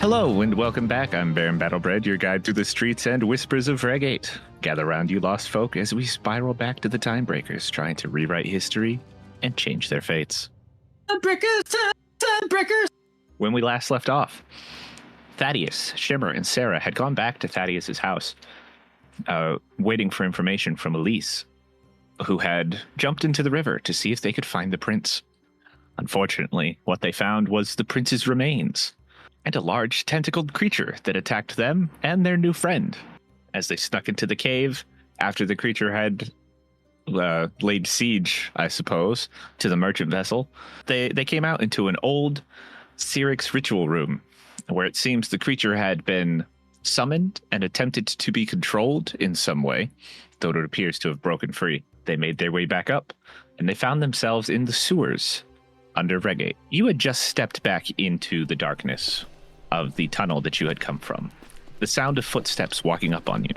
Hello and welcome back. I'm Baron Battlebred, your guide through the streets and whispers of Fregate. Gather round, you lost folk, as we spiral back to the Timebreakers, trying to rewrite history and change their fates. Timebreakers! When we last left off, Thaddeus, Shimmer, and Sarah had gone back to Thaddeus's house, waiting for information from Elise, who had jumped into the river to see if they could find the prince. Unfortunately, what they found was the prince's remains, and a large tentacled creature that attacked them and their new friend. As they snuck into the cave, after the creature had laid siege, I suppose, to the merchant vessel, they came out into an old Cyrix ritual room, where it seems the creature had been summoned and attempted to be controlled in some way, though it appears to have broken free. They made their way back up, and they found themselves in the sewers under Fregate. You had just stepped back into the darkness of the tunnel that you had come from. The sound of footsteps walking up on you.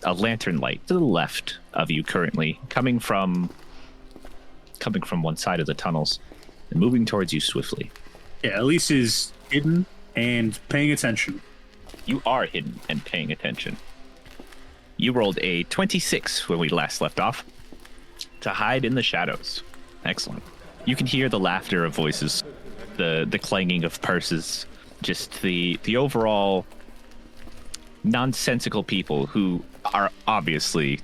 A lantern light to the left of you currently, coming from one side of the tunnels and moving towards you swiftly. Yeah, Elise is hidden and paying attention. You are hidden and paying attention. You rolled a 26 when we last left off to hide in the shadows. Excellent. You can hear the laughter of voices, the clanging of purses, just the overall nonsensical people who are obviously,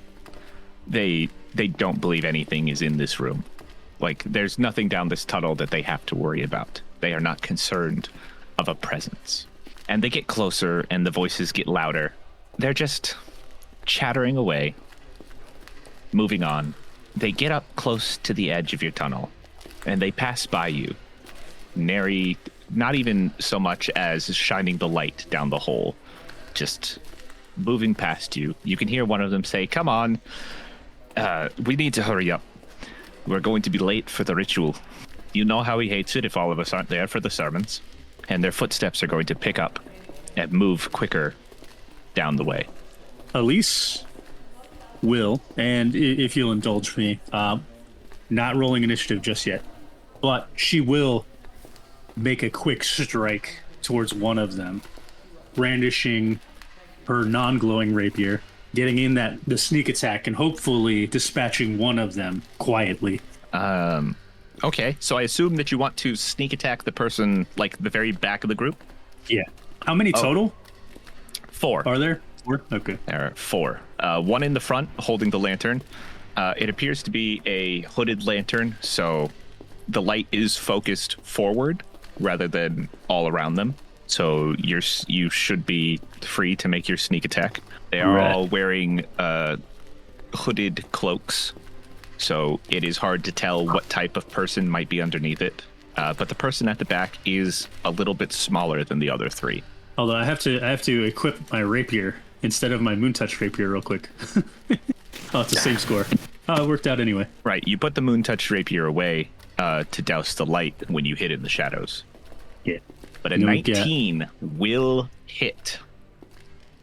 they don't believe anything is in this room. Like, there's nothing down this tunnel that they have to worry about. They are not concerned of a presence. And they get closer and the voices get louder. They're just chattering away, moving on. They get up close to the edge of your tunnel and they pass by you, nary, not even so much as shining the light down the hole, just moving past you. You can hear one of them say, "Come on, we need to hurry up. We're going to be late for the ritual." You know how he hates it if all of us aren't there for the sermons. And their footsteps are going to pick up and move quicker down the way. Elise will, and if you'll indulge me, not rolling initiative just yet, but she will make a quick strike towards one of them, brandishing her non-glowing rapier, getting in the sneak attack, and hopefully dispatching one of them quietly. Okay, so I assume that you want to sneak attack the person, like, the very back of the group? Yeah. How many total? 4. Are there? 4? Okay. There are 4. One in the front, holding the lantern. It appears to be a hooded lantern, so the light is focused forward rather than all around them. So you should be free to make your sneak attack. They are all wearing hooded cloaks, so it is hard to tell what type of person might be underneath it. But the person at the back is a little bit smaller than the other 3. Although I have to equip my rapier instead of my Moontouch rapier real quick. Oh, it's the same score. Oh, it worked out anyway. Right, you put the Moontouch rapier away to douse the light when you hid in the shadows. Yeah. But a 19 will hit.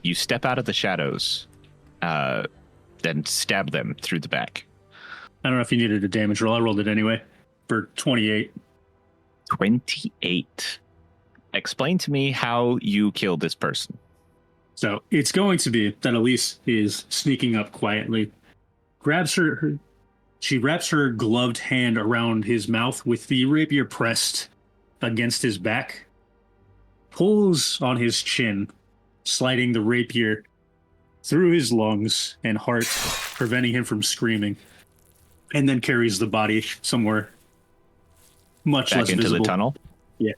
You step out of the shadows, then stab them through the back. I don't know if you needed a damage roll. I rolled it anyway for 28. 28. Explain to me how you killed this person. So it's going to be that Elise is sneaking up quietly, she wraps her gloved hand around his mouth with the rapier pressed against his back, pulls on his chin, sliding the rapier through his lungs and heart, preventing him from screaming, and then carries the body somewhere much back less into visible. The tunnel? Yeah.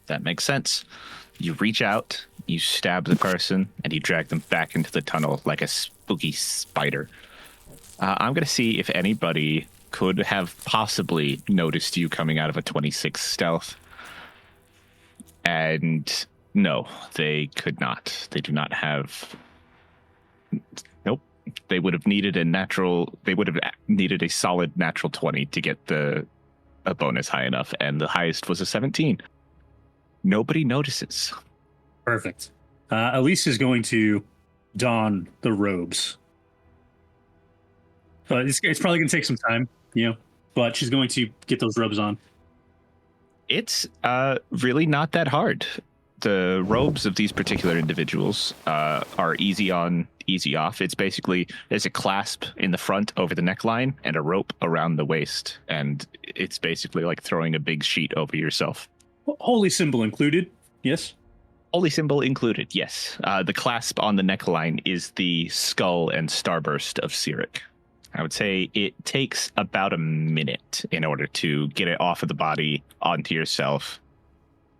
That makes sense. You reach out, you stab the person, and you drag them back into the tunnel like a spooky spider. I'm going to see if anybody could have possibly noticed you coming out of a 26 stealth. And no, they could not. They do not have... Nope. They would have needed a solid natural 20 to get a bonus high enough, and the highest was a 17. Nobody notices. Perfect. Elise is going to don the robes. It's probably going to take some time, but she's going to get those robes on. It's really not that hard. the robes of these particular individuals are easy on, easy off. It's basically, there's a clasp in the front over the neckline and a rope around the waist. And it's basically like throwing a big sheet over yourself. Holy symbol included, yes? Holy symbol included, yes. The clasp on the neckline is the skull and starburst of Cyric. I would say it takes about a minute in order to get it off of the body onto yourself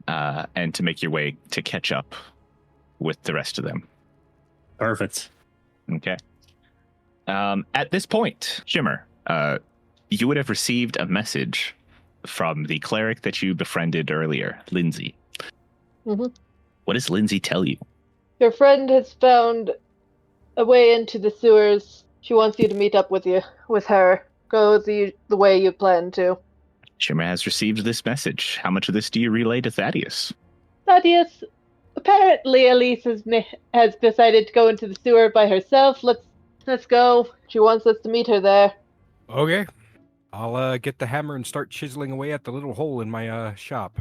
and to make your way to catch up with the rest of them. Perfect. Okay. At this point, Shimmer, you would have received a message from the cleric that you befriended earlier, Lindsay. Mm-hmm. What does Lindsay tell you? Your friend has found a way into the sewers. She wants you to meet up with her. Go the way you plan to. Shimmer has received this message. How much of this do you relay to Thaddeus? Thaddeus, apparently Elise has decided to go into the sewer by herself. Let's go. She wants us to meet her there. Okay. I'll get the hammer and start chiseling away at the little hole in my shop.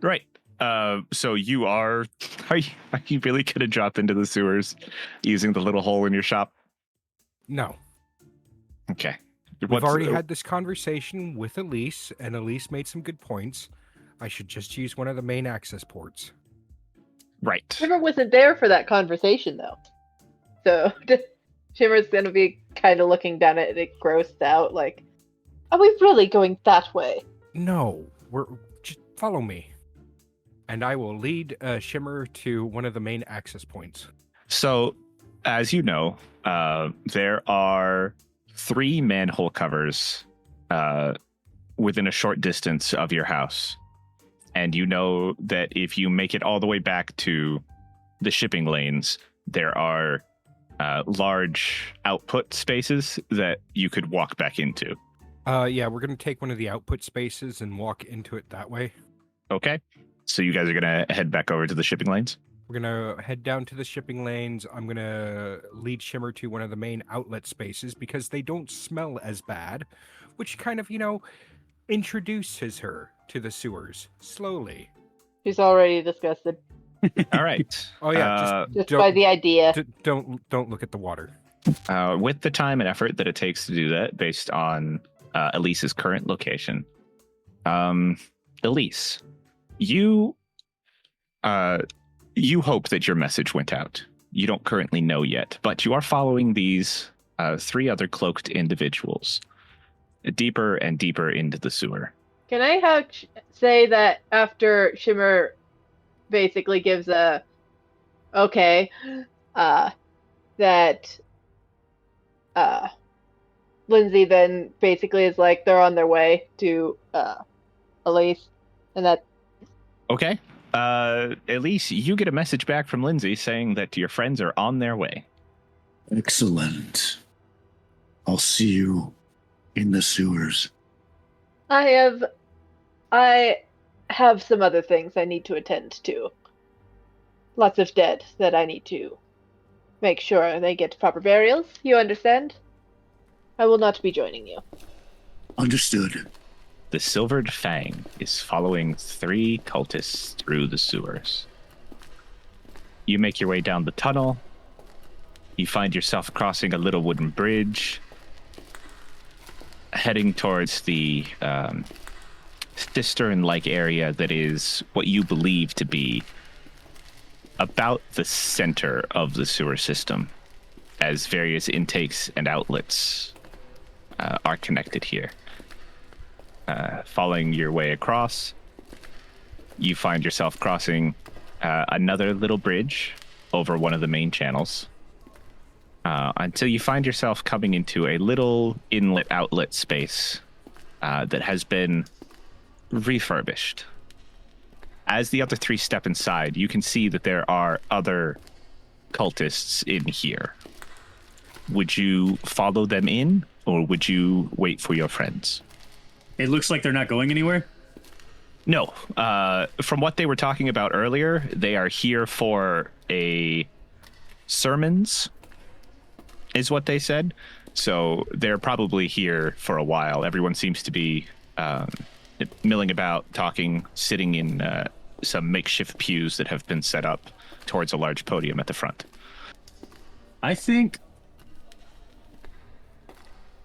Right. So you are you really going to drop into the sewers using the little hole in your shop? No. Okay. We've already had this conversation with Elise, and Elise made some good points. I should just use one of the main access ports. Right. Shimmer wasn't there for that conversation, though. So Shimmer's going to be kind of looking down at it, grossed out, like, are we really going that way? No. Just follow me. And I will lead Shimmer to one of the main access points. So, as you know, there are 3 manhole covers within a short distance of your house. And you know that if you make it all the way back to the shipping lanes, there are large output spaces that you could walk back into. Yeah, we're going to take one of the output spaces and walk into it that way. Okay. So you guys are going to head back over to the shipping lanes? We're going to head down to the shipping lanes. I'm going to lead Shimmer to one of the main outlet spaces because they don't smell as bad, which kind of, introduces her to the sewers slowly. She's already disgusted. All right. Oh, yeah. Just by the idea. Don't look at the water. With the time and effort that it takes to do that based on Elise's current location, Elise, you hope that your message went out. You don't currently know yet, but you are following these 3 other cloaked individuals deeper and deeper into the sewer. Can I say that after Shimmer basically gives a okay, that Lindsay then basically is like they're on their way to Elise, and that. Okay. Elise, you get a message back from Lindsay saying that your friends are on their way. Excellent. I'll see you in the sewers. I have some other things I need to attend to. Lots of dead that I need to make sure they get proper burials. You understand? I will not be joining you. Understood. The Silvered Fang is following 3 cultists through the sewers. You make your way down the tunnel. You find yourself crossing a little wooden bridge, heading towards the cistern-like area that is what you believe to be about the center of the sewer system, as various intakes and outlets are connected here. Following your way across, you find yourself crossing another little bridge over one of the main channels until you find yourself coming into a little inlet outlet space that has been refurbished. As the other 3 step inside, you can see that there are other cultists in here. Would you follow them in, or would you wait for your friends? It looks like they're not going anywhere. No. From what they were talking about earlier, they are here for a sermons, is what they said. So they're probably here for a while. Everyone seems to be milling about, talking, sitting in some makeshift pews that have been set up towards a large podium at the front. I think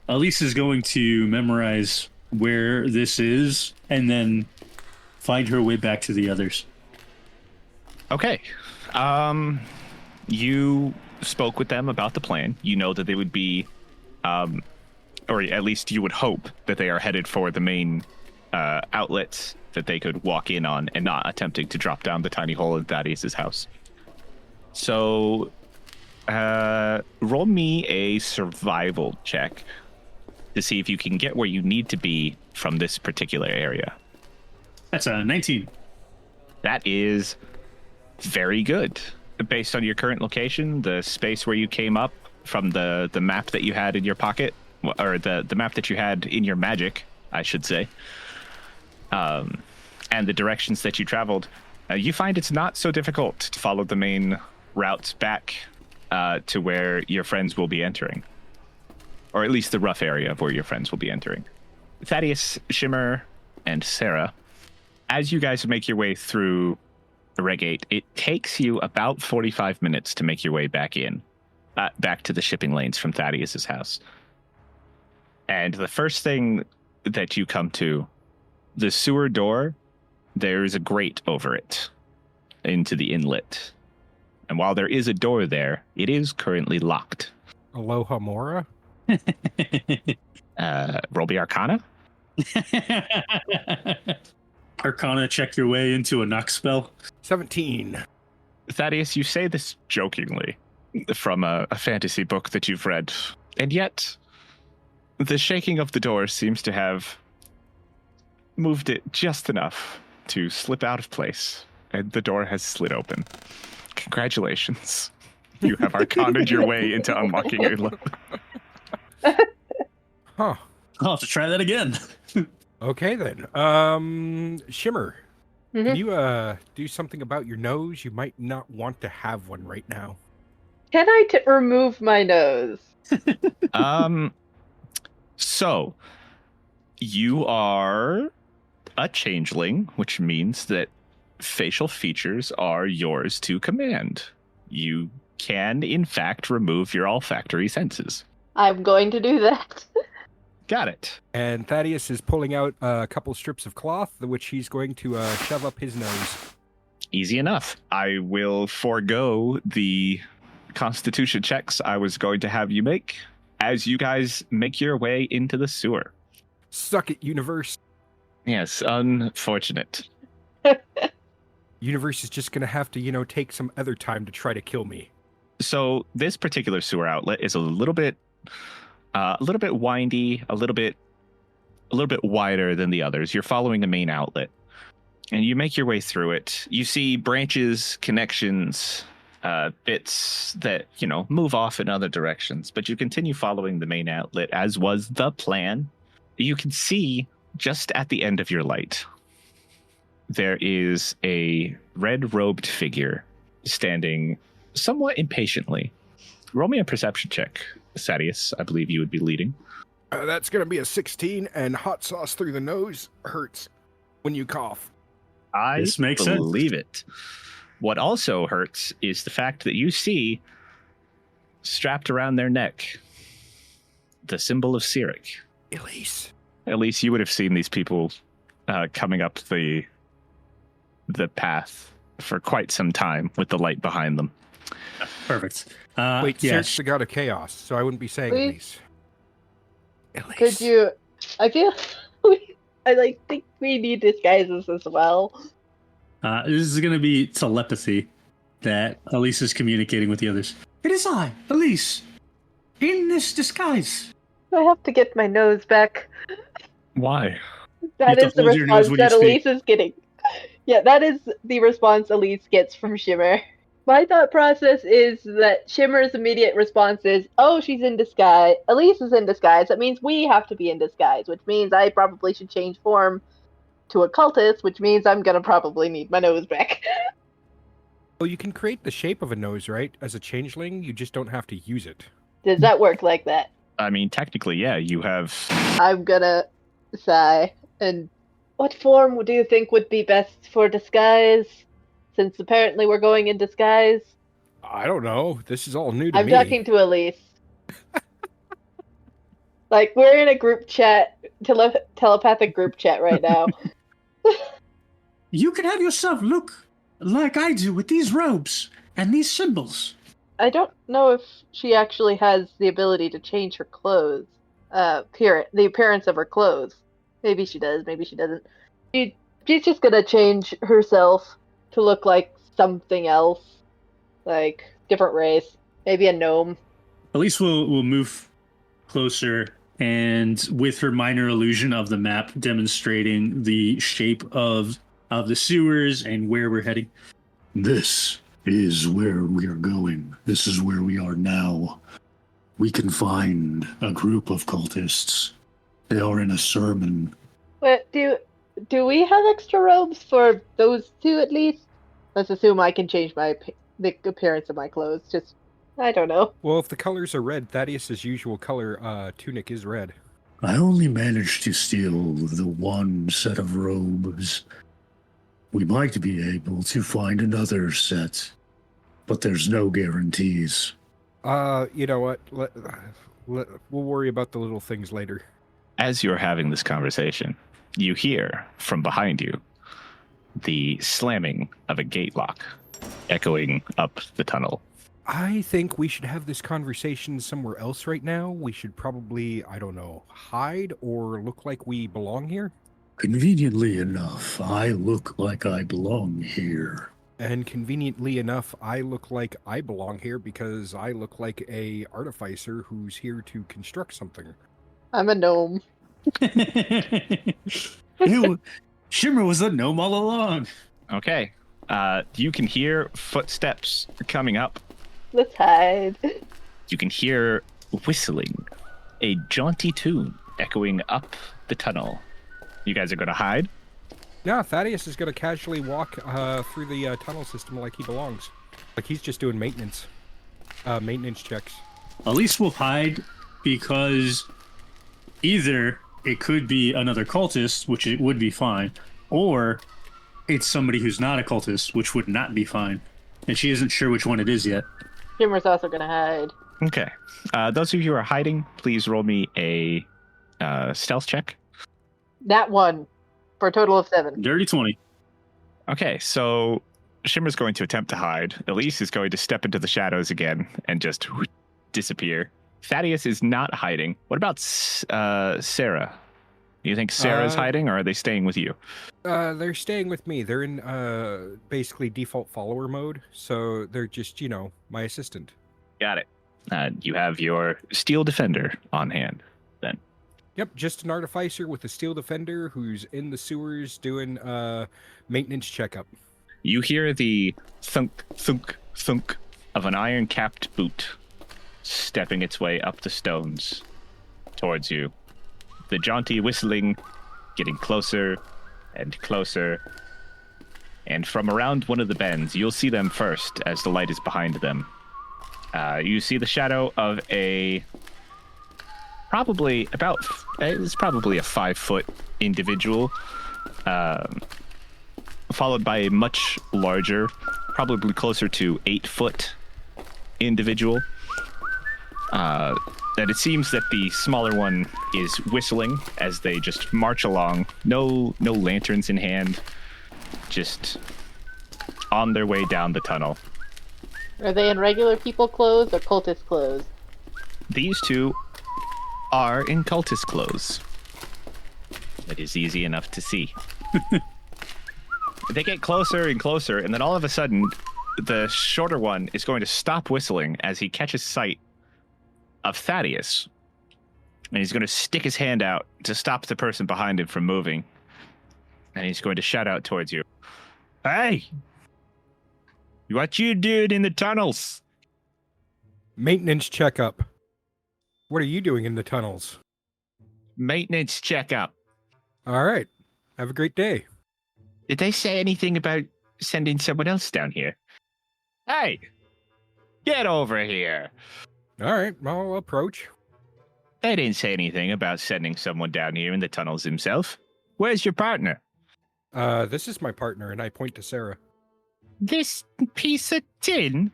Elise is going to memorize where this is and then find her way back to the others. Okay. You spoke with them about the plan. You know that they would be, or at least you would hope that they are headed for the main outlets that they could walk in on and not attempting to drop down the tiny hole in Thaddeus' house. So, roll me a survival check to see if you can get where you need to be from this particular area. That's a 19. That is very good. Based on your current location, the space where you came up from the map that you had in your pocket, or the map that you had in your magic, I should say, and the directions that you traveled, you find it's not so difficult to follow the main routes back to where your friends will be entering. Or at least the rough area of where your friends will be entering. Thaddeus, Shimmer, and Sarah, as you guys make your way through Fregate, it takes you about 45 minutes to make your way back in, back to the shipping lanes from Thaddeus' house. And the first thing that you come to, the sewer door, there's a grate over it into the inlet. And while there is a door there, it is currently locked. Aloha Mora? Roll me Arcana? Arcana, check your way into a knock spell. 17. Thaddeus, you say this jokingly from a fantasy book that you've read, and yet the shaking of the door seems to have moved it just enough to slip out of place, and the door has slid open. Congratulations. You have arcana'd your way into unlocking a Huh. I'll have to try that again. Okay, then. Shimmer, can you do something about your nose? You might not want to have one right now. Can I remove my nose? So, you are a changeling, which means that facial features are yours to command. You can, in fact, remove your olfactory senses. I'm going to do that. Got it. And Thaddeus is pulling out a couple strips of cloth, which he's going to shove up his nose. Easy enough. I will forego the constitution checks I was going to have you make as you guys make your way into the sewer. Suck it, universe. Yes, unfortunate. Universe is just going to have to, take some other time to try to kill me. So this particular sewer outlet is a little bit windy, a little bit wider than the others. You're following the main outlet, and you make your way through it. You see branches, connections, bits that move off in other directions, but you continue following the main outlet as was the plan. You can see just at the end of your light, there is a red-robed figure standing somewhat impatiently. Roll me a perception check, Thaddeus. I believe you would be leading. That's going to be a 16, and hot sauce through the nose hurts when you cough. This makes sense. Believe it. What also hurts is the fact that you see strapped around their neck the symbol of Cyric. Elise. At least you would have seen these people coming up the path for quite some time with the light behind them. Perfect. Wait, yeah. Cyric's the god of chaos, so I wouldn't be saying Please. Elise. Elise. Could you? I feel. I think we need disguises as well. This is going to be telepathy that Elise is communicating with the others. It is I, Elise, in this disguise. I have to get my nose back. Why? That have is to the hold your nose response when you that speak. Elise is getting. Yeah, that is the response Elise gets from Shimmer. My thought process is that Shimmer's immediate response is, oh, she's in disguise. Elise is in disguise. That means we have to be in disguise, which means I probably should change form to a cultist, which means I'm going to probably need my nose back. Well, you can create the shape of a nose, right? As a changeling, you just don't have to use it. Does that work like that? I mean, technically, yeah, you have... I'm going to sigh and What form do you think would be best for disguise? Since apparently we're going in disguise. I don't know. This is all new to I'm me. talking to Elise. Like, we're in a group chat, telepathic group chat right now. You can have yourself look like I do with these robes and these symbols. I don't know if she actually has the ability to change her clothes. The appearance of her clothes. Maybe she does, maybe she doesn't. She's just gonna change herself to look like something else. Like, different race. Maybe a gnome. Elise will move closer and with her minor illusion of the map demonstrating the shape of the sewers and where we're heading. This is where we are going. This is where we are now. We can find a group of cultists. They are in a sermon. But do we have extra robes for those two at least? Let's assume I can change the appearance of my clothes. Just, I don't know. Well, if the colors are red, Thaddeus' usual color tunic is red. I only managed to steal the one set of robes. We might be able to find another set, but there's no guarantees. You know what? We'll worry about the little things later. As you're having this conversation, you hear from behind you the slamming of a gate lock echoing up the tunnel. I think we should have this conversation somewhere else right now. We should probably, I don't know, hide or look like we belong here. Conveniently enough, I look like I belong here. And conveniently enough, I look like I belong here because I look like a artificer who's here to construct something. I'm a gnome. Shimmer was a gnome all along. Okay. You can hear footsteps coming up. Let's hide. You can hear whistling, a jaunty tune echoing up the tunnel. You guys are going to hide? No, Thaddeus is going to casually walk through the tunnel system like he belongs. Like he's just doing maintenance checks. Elise will hide because either it could be another cultist, which it would be fine, or it's somebody who's not a cultist, which would not be fine. And she isn't sure which one it is yet. Shimmer's also gonna hide. Okay. Those of you who are hiding, please roll me a stealth check. That one. For a total of 7. Dirty 20. Okay, so Shimmer's going to attempt to hide. Elise is going to step into the shadows again and just disappear. Thaddeus is not hiding. What about Sarah? Do you think Sarah's hiding, or are they staying with you? They're staying with me. They're in basically default follower mode, so they're just, my assistant. Got it. You have your Steel Defender on hand, then. Yep, just an artificer with a Steel Defender who's in the sewers doing maintenance checkup. You hear the thunk, thunk, thunk of an iron-capped boot stepping its way up the stones towards you. The jaunty whistling getting closer and closer. And from around one of the bends, you'll see them first as the light is behind them. You see the shadow of it's probably a 5-foot individual, followed by a much larger, probably closer to 8-foot individual. And it seems that the smaller one is whistling as they just march along. No lanterns in hand, just on their way down the tunnel. Are they in regular people clothes or cultist clothes? These two are in cultist clothes. It is easy enough to see. They get closer and closer, and then all of a sudden, the shorter one is going to stop whistling as he catches sight of Thaddeus. And he's going to stick his hand out to stop the person behind him from moving. And he's going to shout out towards you. Hey! What you doing in the tunnels? Maintenance checkup. What are you doing in the tunnels? Maintenance checkup. All right. Have a great day. Did they say anything about sending someone else down here? Hey! Get over here! All right, I'll approach. They didn't say anything about sending someone down here in the tunnels himself. Where's your partner? This is my partner, and I point to Sarah. This piece of tin?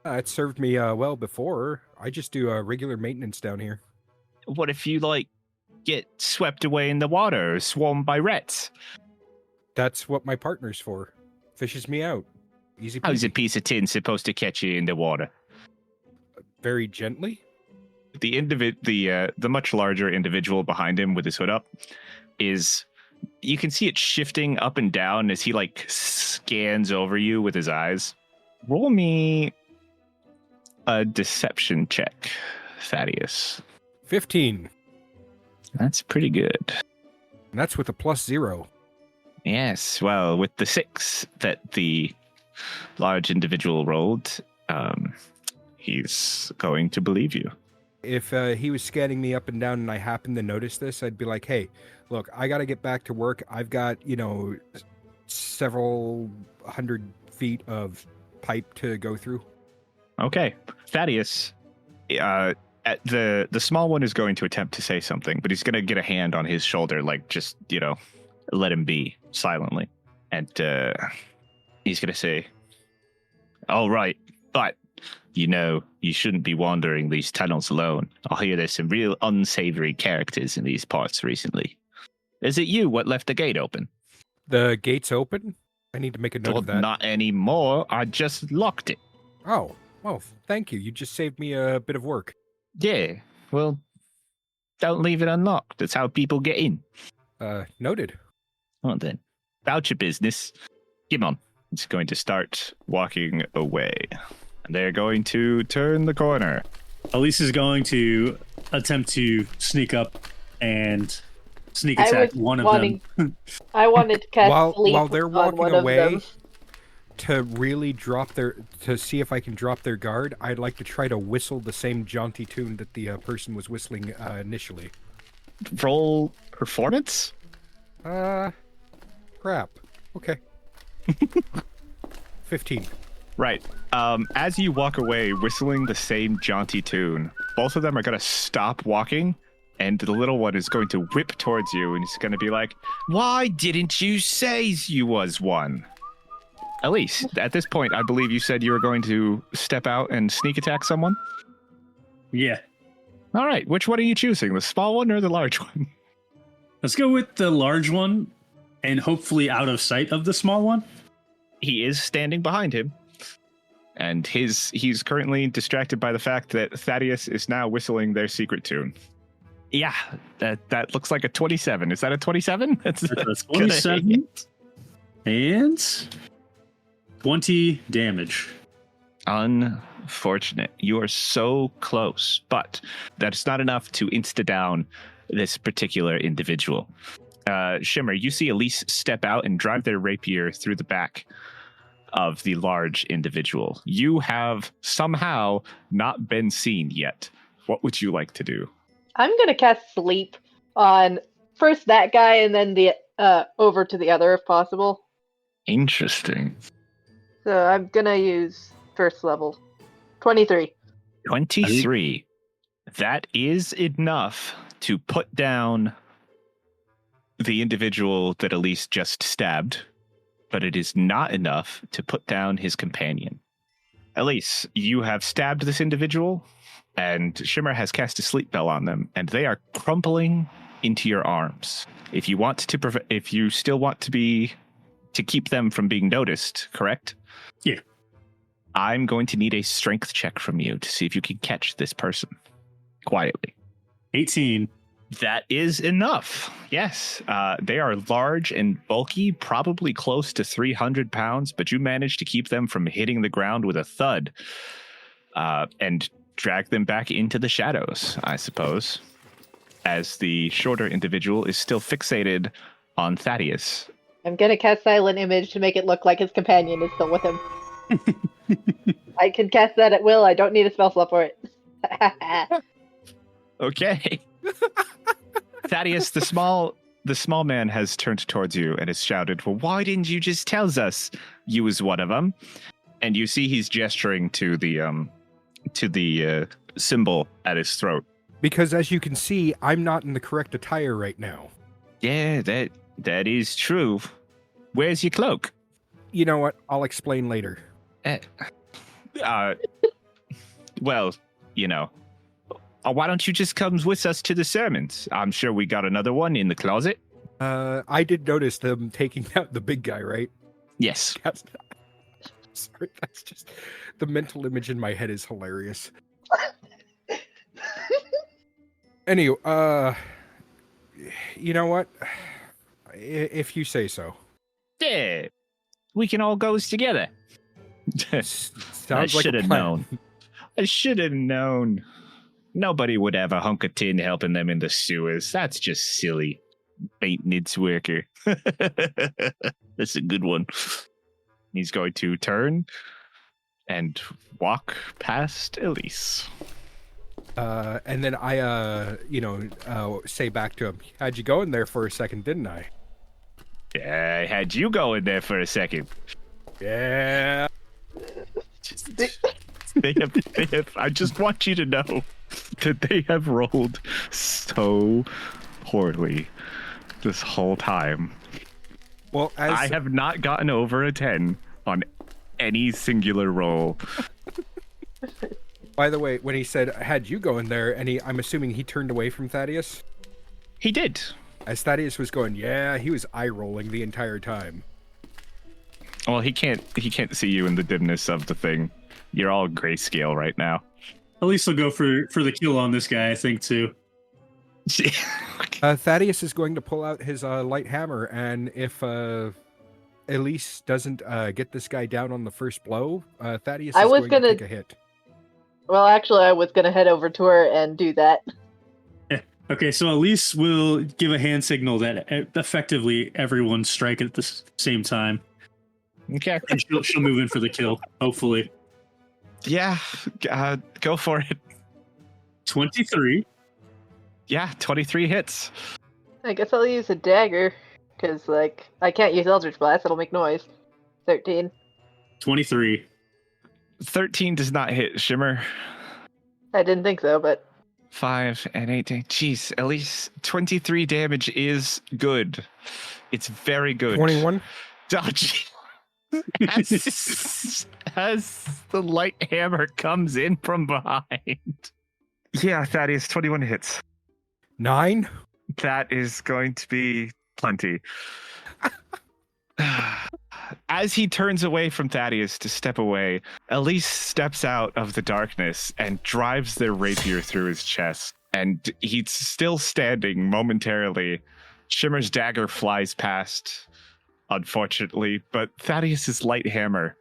It served me well before. I just do regular maintenance down here. What if you, get swept away in the water or swarmed by rats? That's what my partner's for. Fishes me out. Easy peasy. How's a piece of tin supposed to catch you in the water? Very gently? The much larger individual behind him with his hood up is... You can see it shifting up and down as he, scans over you with his eyes. Roll me a deception check, Thaddeus. 15. That's pretty good. And that's with a +0. Yes, well, with the 6 that the large individual rolled, he's going to believe you. If he was scanning me up and down and I happened to notice this, I'd be like, hey, look, I got to get back to work. I've got, several hundred feet of pipe to go through. Okay. Thaddeus, the small one is going to attempt to say something, but he's going to get a hand on his shoulder, just, let him be silently. And he's going to say, all right, but, you shouldn't be wandering these tunnels alone. I hear there's some real unsavory characters in these parts recently. Is it you what left the gate open? The gate's open? I need to make a note of that. Not anymore. I just locked it. Oh, well, thank you. You just saved me a bit of work. Yeah, well, don't leave it unlocked. That's how people get in. Noted. Well then, about your business. Come on. It's going to start walking away. And they're going to turn the corner. Elise is going to attempt to sneak up and sneak attack one of them. I wanted to cast sleep while they're on walking one of away them. to really to see if I can drop their guard. I'd like to try to whistle the same jaunty tune that the person was whistling initially. Roll performance? Crap. Okay. 15. Right. As you walk away whistling the same jaunty tune, both of them are going to stop walking, and the little one is going to whip towards you, and he's going to be like, why didn't you say you was one? Elise, at this point, I believe you said you were going to step out and sneak attack someone? Yeah. All right. Which one are you choosing, the small one or the large one? Let's go with the large one and hopefully out of sight of the small one. He is standing behind him. And he's currently distracted by the fact that Thaddeus is now whistling their secret tune. Yeah, that looks like a 27. Is that a 27? That's a 27. And 20 damage. Unfortunate. You are so close, but that's not enough to insta-down this particular individual. Shimmer, you see Elise step out and drive their rapier through the back of the large individual. You have somehow not been seen yet. What would you like to do? I'm gonna cast sleep on first that guy and then the over to the other if possible. Interesting. So I'm gonna use first level. 23. 23. That is enough to put down the individual that Elise just stabbed, but it is not enough to put down his companion. Elise, you have stabbed this individual, and Shimmer has cast a sleep spell on them, and they are crumpling into your arms. If you still want to keep them from being noticed, correct? Yeah. I'm going to need a strength check from you to see if you can catch this person quietly. 18. That is enough. Yes. They are large and bulky, probably close to 300 pounds, but you managed to keep them from hitting the ground with a thud and drag them back into the shadows, I suppose, as the shorter individual is still fixated on Thaddeus. I'm gonna cast Silent Image to make it look like his companion is still with him. I can cast that at will. I don't need a spell slot for it. Okay. Thaddeus, the small man has turned towards you and has shouted, well, why didn't you just tell us you was one of them? And you see he's gesturing to the symbol at his throat. Because as you can see, I'm not in the correct attire right now. Yeah, that is true. Where's your cloak? You know what? I'll explain later. Well, why don't you just come with us to the sermons? I'm sure we got another one in the closet. I did notice them taking out the big guy, right? Yes. Sorry, that's just the mental image in my head is hilarious. Anyway, you know what? If you say so. Yeah, we can all go together. Sounds I like should a have plan. known. I should have known. Nobody would have a hunk of tin helping them in the sewers. That's just silly. Maintenance worker. That's a good one. He's going to turn and walk past Elise. And then I, say back to him, "Had you go in there for a second, didn't I?" Yeah, I had you go in there for a second. Yeah. They have, I just want you to know that they have rolled so poorly this whole time. Well, I have not gotten over a 10 on any singular roll. By the way, when he said, "Had you go in there," and I'm assuming he turned away from Thaddeus? He did. As Thaddeus was going, yeah, he was eye-rolling the entire time. Well, he can't see you in the dimness of the thing. You're all grayscale right now. At least he'll go for the kill on this guy, I think, too. Thaddeus is going to pull out his light hammer, and if Elise doesn't get this guy down on the first blow, Thaddeus is going to take a hit. Well, actually, I was going to head over to her and do that. Yeah. Okay, so Elise will give a hand signal that effectively everyone strike at the same time. Okay. And she'll move in for the kill, hopefully. Yeah, go for it. 23. Yeah, 23 hits. I guess I'll use a dagger, because, I can't use Eldritch Blast, it'll make noise. 13. 23. 13 does not hit Shimmer. I didn't think so, but... 5 and 18. Jeez, at least 23 damage is good. It's very good. 21? Dodge. As the light hammer comes in from behind. Yeah, Thaddeus, 21 hits. 9? That is going to be plenty. As he turns away from Thaddeus to step away, Elise steps out of the darkness and drives their rapier through his chest. And he's still standing momentarily. Shimmer's dagger flies past, unfortunately, but Thaddeus's light hammer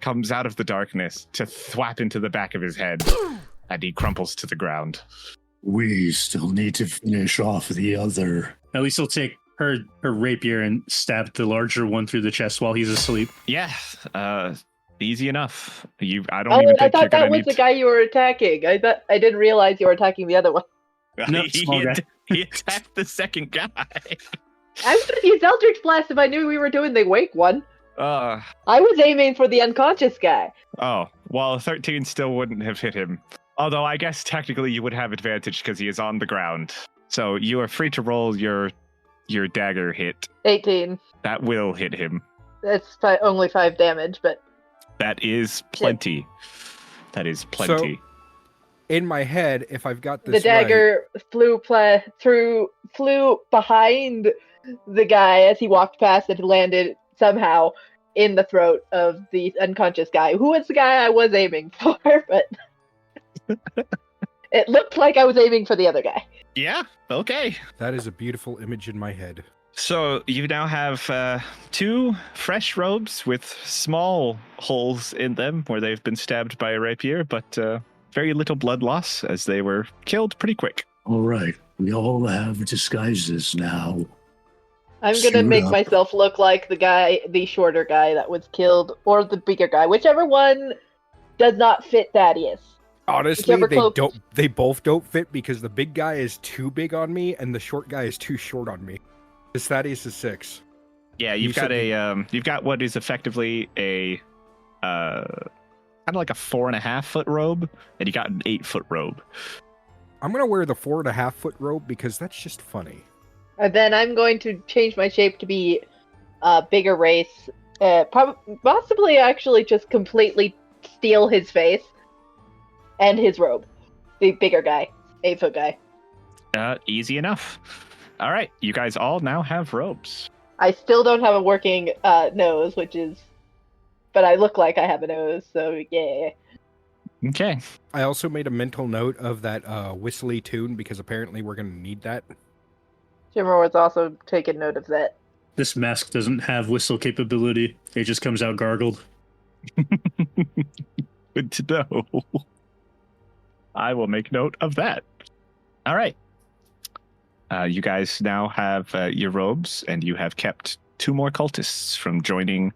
comes out of the darkness to thwap into the back of his head, and he crumples to the ground. We still need to finish off the other. At least he'll take her rapier and stab the larger one through the chest while he's asleep. Yeah, easy enough. I don't Oh, even I think you're thought gonna that was need the guy you were attacking. I didn't realize you were attacking the other one. No, small guy. He attacked the second guy. I was going to use Eldritch Blast if I knew we were doing the wake one. Uh, I was aiming for the unconscious guy. oh, well, 13 still wouldn't have hit him. Although I guess technically you would have advantage because he is on the ground. So you are free to roll your dagger hit. 18. That will hit him. That's only 5 damage, but... That is plenty. That is plenty. So, in my head, if I've got The this dagger flew behind the guy as he walked past and landed somehow in the throat of the unconscious guy, who was the guy I was aiming for, but it looked like I was aiming for the other guy. Yeah, okay. that is a beautiful image in my head. So you now have 2 fresh robes with small holes in them where they've been stabbed by a rapier, but very little blood loss as they were killed pretty quick. All right, we all have disguises now. I'm gonna Suit make up. myself look like the shorter guy that was killed, or the bigger guy, whichever one does not fit Thaddeus. Honestly, Whichever they both don't fit because the big guy is too big on me and the short guy is too short on me. Because Thaddeus is 6. Yeah, you've got what is effectively a kind of like a 4.5 foot robe, and you got an 8 foot robe. I'm gonna wear the 4.5 foot robe because that's just funny. And then I'm going to change my shape to be bigger race. Possibly actually just completely steal his face and his robe. The bigger guy, 8-foot guy. Easy enough. All right, you guys all now have robes. I still don't have a working nose, but I look like I have a nose, so yeah. Okay. I also made a mental note of that whistly tune because apparently we're going to need that. Shimmer was also taking note of that. This mask doesn't have whistle capability. It just comes out gargled. Good to know. I will make note of that. All right. You guys now have your robes, and you have kept 2 more cultists from joining.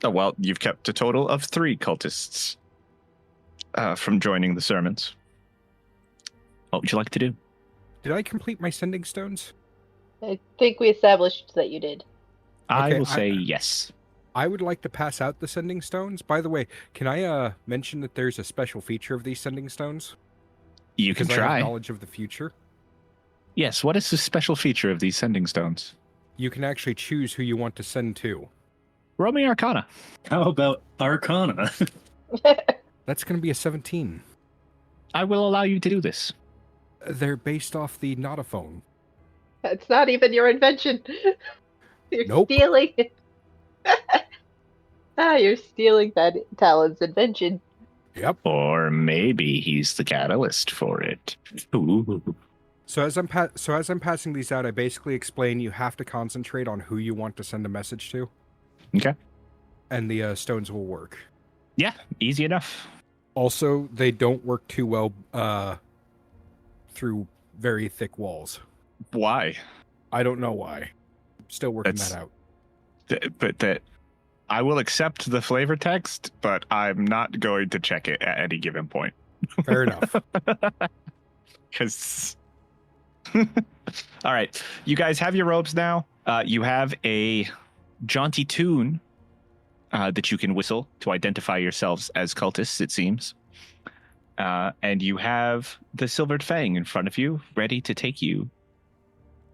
Oh, well, you've kept a total of 3 cultists from joining the sermons. What would you like to do? Did I complete my sending stones? I think we established that you did. I Okay, will say yes. I would like to pass out the sending stones. By the way, can I mention that there's a special feature of these sending stones? You can Because I try. have knowledge of the future. Yes, what is the special feature of these sending stones? You can actually choose who you want to send to. Roll me Arcana. How about Arcana? That's going to be a 17. I will allow you to do this. They're based off the NoTa phone. That's not even your invention. You're Nope. stealing it. You're stealing that Talon's invention. Yep. Or maybe he's the catalyst for it. Ooh. So as I'm passing these out, I basically explain you have to concentrate on who you want to send a message to. Okay. And the stones will work. Yeah, easy enough. Also, they don't work too well through very thick walls. Why? I don't know why. Still working That's- that out. But I will accept the flavor text, but I'm not going to check it at any given point. Fair enough. Because... All right. You guys have your robes now. You have a jaunty tune that you can whistle to identify yourselves as cultists, it seems. And you have the Silvered Fang in front of you, ready to take you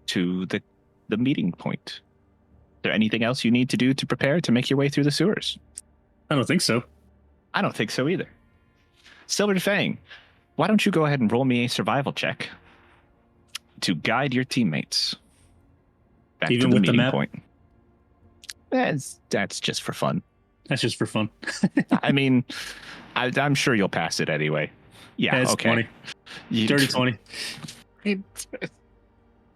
to the meeting point. Is there anything else you need to do to prepare to make your way through the sewers? I don't think so. I don't think so either. Silvered Fang, why don't you go ahead and roll me a survival check to guide your teammates back Even to the with the meeting map? point. That's just for fun. That's just for fun. I mean, I'm sure you'll pass it anyway. Yeah, That's okay. 20. Dirty 20.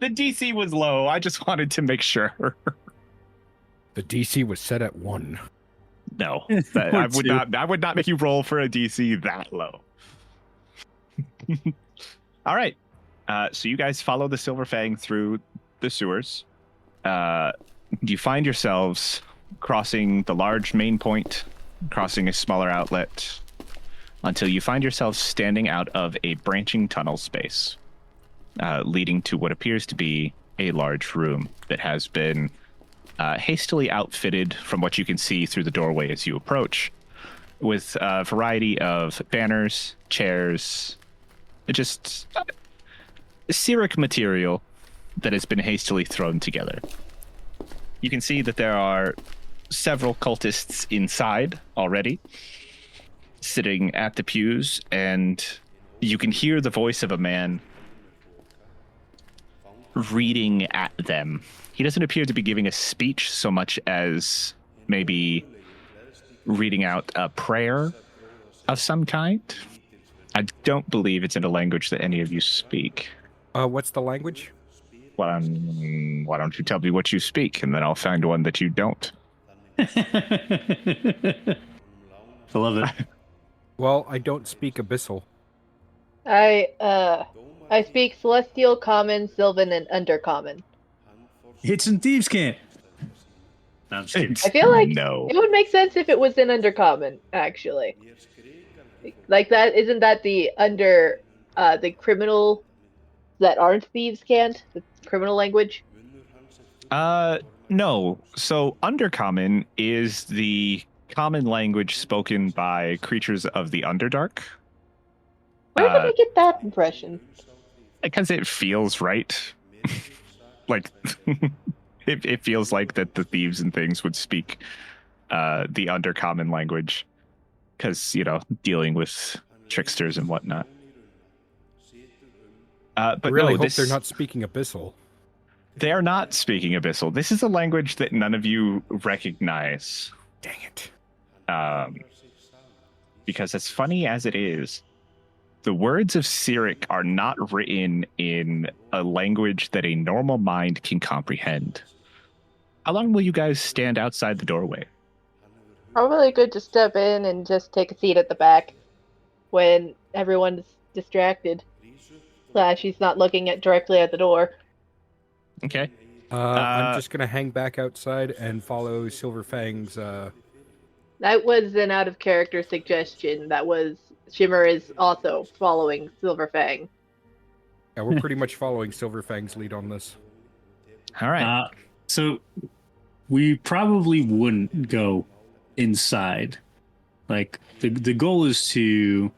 The DC was low. I just wanted to make sure. The DC was set at 1. No, Or I would 2. not. I would not make you roll for a DC that low. All right. So you guys follow the Silver Fang through the sewers. You find yourselves crossing the large main point, crossing a smaller outlet, until you find yourselves standing out of a branching tunnel space, leading to what appears to be a large room that has been hastily outfitted from what you can see through the doorway as you approach, with a variety of banners, chairs, just Cyric material that has been hastily thrown together. You can see that there are several cultists inside already, sitting at the pews, and you can hear the voice of a man reading at them. He doesn't appear to be giving a speech so much as maybe reading out a prayer of some kind. I don't believe it's in a language that any of you speak. What's the language? Why don't you tell me what you speak, and then I'll find one that you don't. I love it. Well, I don't speak Abyssal. I speak Celestial, Common, Sylvan, and Undercommon. It's in Thieves' Camp. No, I'm just kidding. I feel like No. it would make sense if it was in Undercommon, actually. Like that, isn't that the criminal that aren't thieves can't? The criminal language? No. So Undercommon is the common language spoken by creatures of the Underdark. Where did I get that impression? Because it feels right. like it feels like that the thieves and things would speak the undercommon language, because dealing with tricksters and whatnot. But I really no, hope they're not speaking Abyssal. They are not speaking Abyssal. This is a language that none of you recognize. Dang it. Because as funny as it is, the words of Cyric are not written in a language that a normal mind can comprehend. How long will you guys stand outside the doorway? Probably good to step in and just take a seat at the back when everyone's distracted. She's not looking directly at the door. Okay. I'm just going to hang back outside and follow Silverfang's... That was an out-of-character suggestion. That was... Shimmer is also following Silverfang. Yeah, we're pretty much following Silverfang's lead on this. All right. So we probably wouldn't go inside. Like, the goal is to...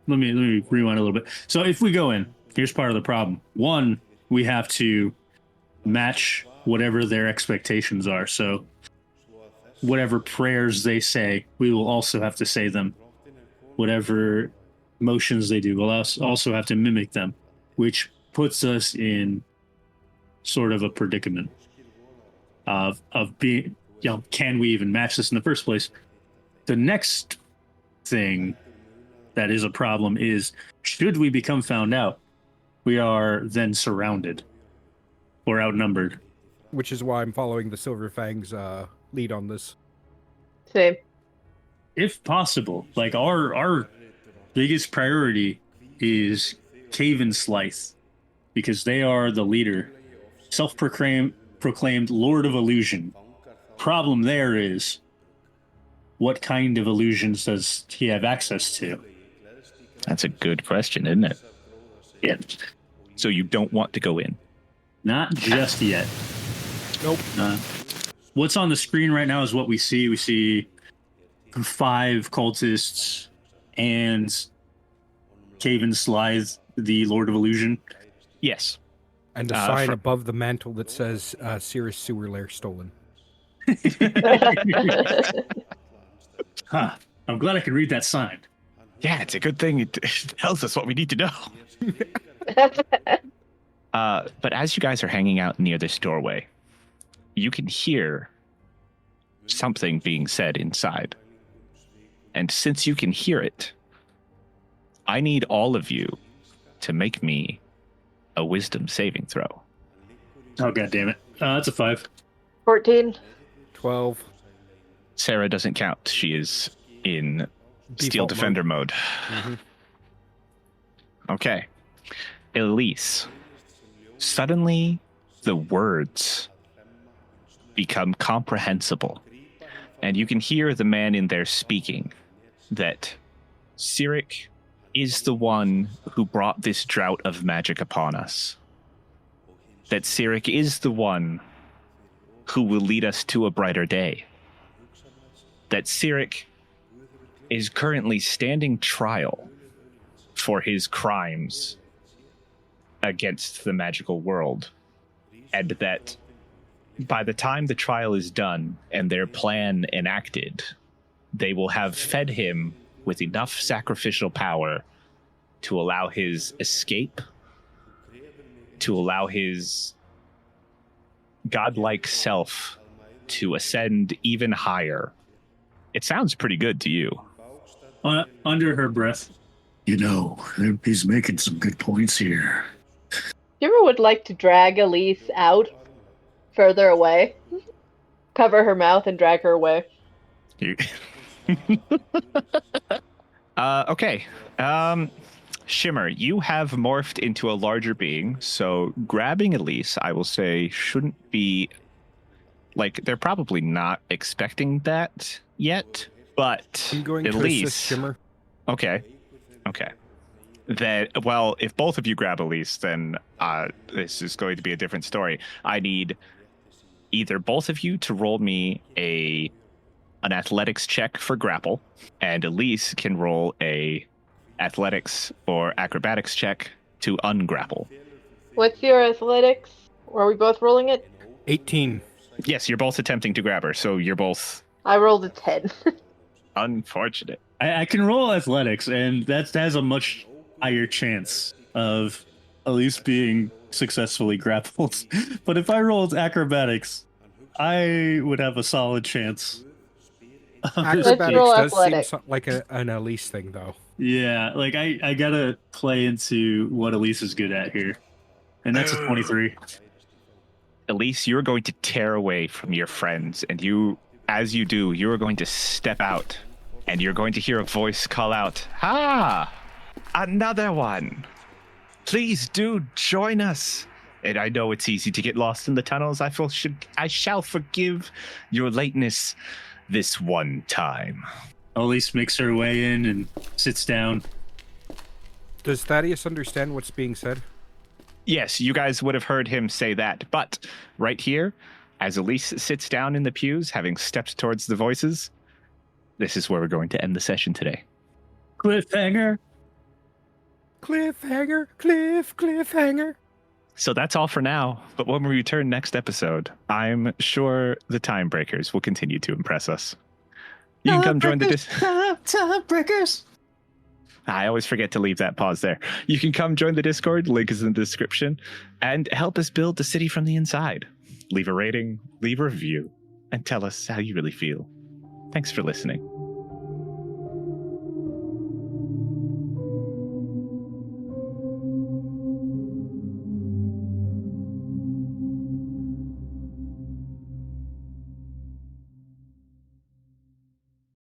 Let me rewind a little bit. So if we go in, here's part of the problem. One, we have to match whatever their expectations are. So whatever prayers they say, we will also have to say them. Whatever motions they do, we'll also have to mimic them, which puts us in sort of a predicament of being, can we even match this in the first place? The next thing that is a problem is, should we become found out, we are then surrounded or outnumbered. Which is why I'm following the Silverfang's lead on this. Same. If possible, like our biggest priority is Cave and Slice, because they are the leader, self-proclaimed Lord of Illusion. Problem there is, what kind of illusions does he have access to? That's a good question, isn't it? Yeah. So you don't want to go in? Not just yet. Nope. What's on the screen right now is what we see. We see 5 cultists and Caven Slythe, the Lord of Illusion. Yes. And a sign above the mantle that says Cirrus Sewer Lair stolen. Huh. I'm glad I can read that sign. Yeah, it's a good thing. It tells us what we need to know. But as you guys are hanging out near this doorway, you can hear something being said inside. And since you can hear it, I need all of you to make me a wisdom saving throw. Oh, God damn it. That's a 5. 14. 12. Sarah doesn't count. She is in Steel Defender mode. Mm-hmm. Okay. Elise. Suddenly, the words become comprehensible. And you can hear the man in there speaking that Cyric is the one who brought this drought of magic upon us. That Cyric is the one who will lead us to a brighter day. That Cyric is currently standing trial for his crimes against the magical world. And that by the time the trial is done and their plan enacted, they will have fed him with enough sacrificial power to allow his escape, to allow his godlike self to ascend even higher. It sounds pretty good to you. Under her breath. He's making some good points here. Shimmer would like to drag Elise out further away. Cover her mouth and drag her away. Okay. Shimmer, you have morphed into a larger being, so grabbing Elise, I will say, shouldn't be... Like, they're probably not expecting that yet, but I'm going Elise... to assist Shimmer. Okay. Well, if both of you grab Elise, then this is going to be a different story. I need either both of you to roll me an athletics check for grapple, and Elise can roll a athletics or acrobatics check to ungrapple. What's your athletics? Are we both rolling it? 18. Yes, you're both attempting to grab her, so you're both I rolled a 10. unfortunate. I can roll athletics, and that has a much higher chance of Elise being successfully grappled. But if I rolled acrobatics, I would have a solid chance. Acrobatics roll does athletic. seem like an Elise thing, though. Yeah, like I gotta play into what Elise is good at here. And that's a 23. Elise, you're going to tear away from your friends, and as you do, you're going to step out, and you're going to hear a voice call out, "Ha! Another one! Please do join us." And I know it's easy to get lost in the tunnels. I shall forgive your lateness this one time. Elise makes her way in and sits down. Does Thaddeus understand what's being said? Yes, you guys would have heard him say that, but right here, as Elise sits down in the pews, having stepped towards the voices, this is where we're going to end the session today. Cliffhanger. Cliffhanger, cliffhanger. So that's all for now, but when we return next episode, I'm sure the Timebreakers will continue to impress us. You can come join the Timebreakers. I always forget to leave that pause there. You can come join the Discord, link is in the description, and help us build the city from the inside. Leave a rating, leave a review, and tell us how you really feel. Thanks for listening.